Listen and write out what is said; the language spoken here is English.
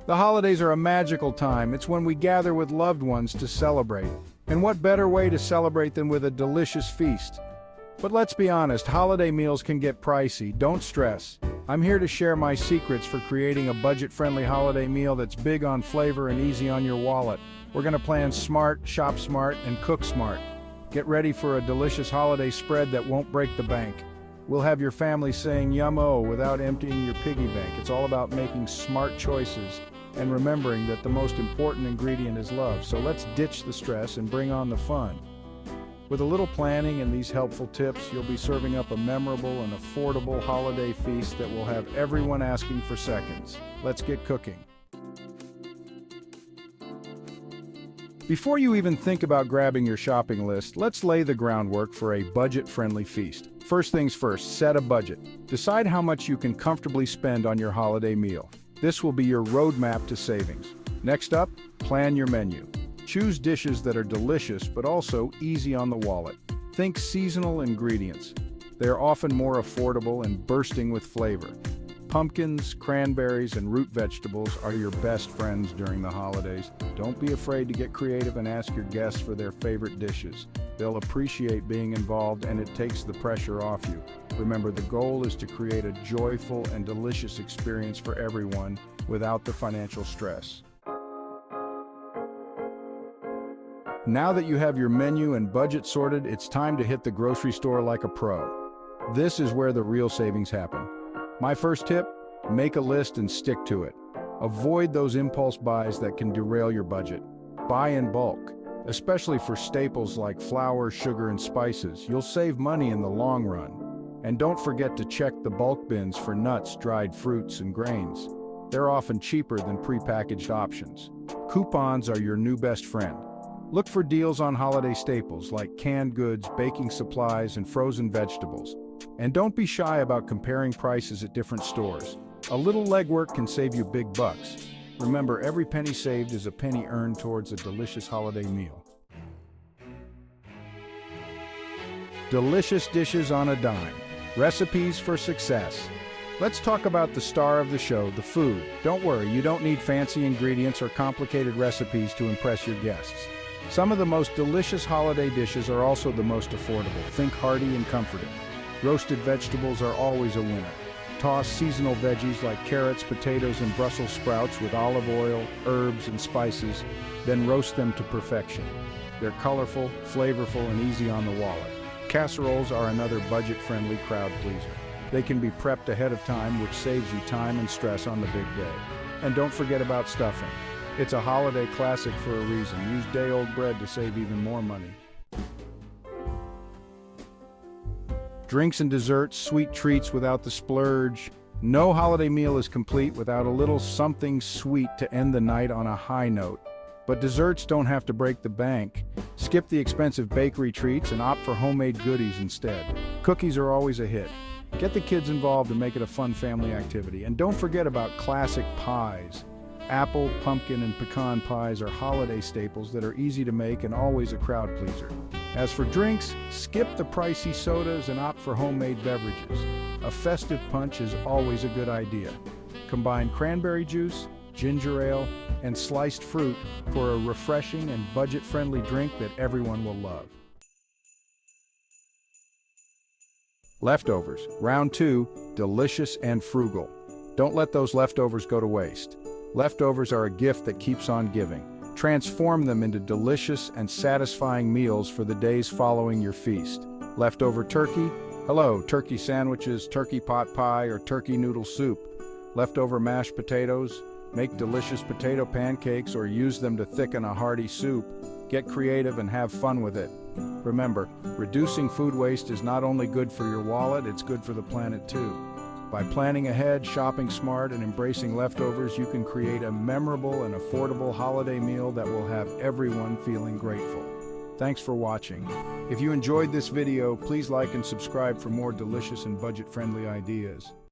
The holidays are a magical time. It's when we gather with loved ones to celebrate. And what better way to celebrate than with a delicious feast? But let's be honest, holiday meals can get pricey. Don't stress. I'm here to share my secrets for creating a budget-friendly holiday meal that's big on flavor and easy on your wallet. We're gonna plan smart, shop smart, and cook smart. Get ready for a delicious holiday spread that won't break the bank. We'll have your family saying yum-o without emptying your piggy bank. It's all about making smart choices and remembering that the most important ingredient is love. So let's ditch the stress and bring on the fun. With a little planning and these helpful tips, you'll be serving up a memorable and affordable holiday feast that will have everyone asking for seconds. Let's get cooking. Before you even think about grabbing your shopping list, let's lay the groundwork for a budget-friendly feast. First things first, set a budget. Decide how much you can comfortably spend on your holiday meal. This will be your roadmap to savings. Next up, plan your menu. Choose dishes that are delicious but also easy on the wallet. Think seasonal ingredients. They are often more affordable and bursting with flavor. Pumpkins, cranberries, and root vegetables are your best friends during the holidays. Don't be afraid to get creative and ask your guests for their favorite dishes. They'll appreciate being involved and it takes the pressure off you. Remember, the goal is to create a joyful and delicious experience for everyone without the financial stress. Now that you have your menu and budget sorted, it's time to hit the grocery store like a pro. This is where the real savings happen. My first tip, make a list and stick to it. Avoid those impulse buys that can derail your budget. Buy in bulk, especially for staples like flour, sugar, and spices. You'll save money in the long run. And don't forget to check the bulk bins for nuts, dried fruits, and grains. They're often cheaper than prepackaged options. Coupons are your new best friend. Look for deals on holiday staples like canned goods, baking supplies, and frozen vegetables. And don't be shy about comparing prices at different stores. A little legwork can save you big bucks. Remember, every penny saved is a penny earned towards a delicious holiday meal. Delicious dishes on a dime. Recipes for success. Let's talk about the star of the show, the food. Don't worry, you don't need fancy ingredients or complicated recipes to impress your guests. Some of the most delicious holiday dishes are also the most affordable. Think hearty and comforting. Roasted vegetables are always a winner. Toss seasonal veggies like carrots, potatoes, and Brussels sprouts with olive oil, herbs, and spices, then roast them to perfection. They're colorful, flavorful, and easy on the wallet. Casseroles are another budget-friendly crowd pleaser. They can be prepped ahead of time, which saves you time and stress on the big day. And don't forget about stuffing. It's a holiday classic for a reason. Use day-old bread to save even more money. Drinks and desserts, sweet treats without the splurge. No holiday meal is complete without a little something sweet to end the night on a high note. But desserts don't have to break the bank. Skip the expensive bakery treats and opt for homemade goodies instead. Cookies are always a hit. Get the kids involved and make it a fun family activity. And don't forget about classic pies. Apple, pumpkin, and pecan pies are holiday staples that are easy to make and always a crowd pleaser. As for drinks, skip the pricey sodas and opt for homemade beverages. A festive punch is always a good idea. Combine cranberry juice, ginger ale, and sliced fruit for a refreshing and budget-friendly drink that everyone will love. Leftovers. Round 2, delicious and frugal. Don't let those leftovers go to waste. Leftovers are a gift that keeps on giving. Transform them into delicious and satisfying meals for the days following your feast. Leftover turkey? Hello, turkey sandwiches, turkey pot pie, or turkey noodle soup. Leftover mashed potatoes? Make delicious potato pancakes or use them to thicken a hearty soup. Get creative and have fun with it. Remember, reducing food waste is not only good for your wallet, it's good for the planet too. By planning ahead, shopping smart, and embracing leftovers, you can create a memorable and affordable holiday meal that will have everyone feeling grateful. Thanks for watching. If you enjoyed this video, please like and subscribe for more delicious and budget-friendly ideas.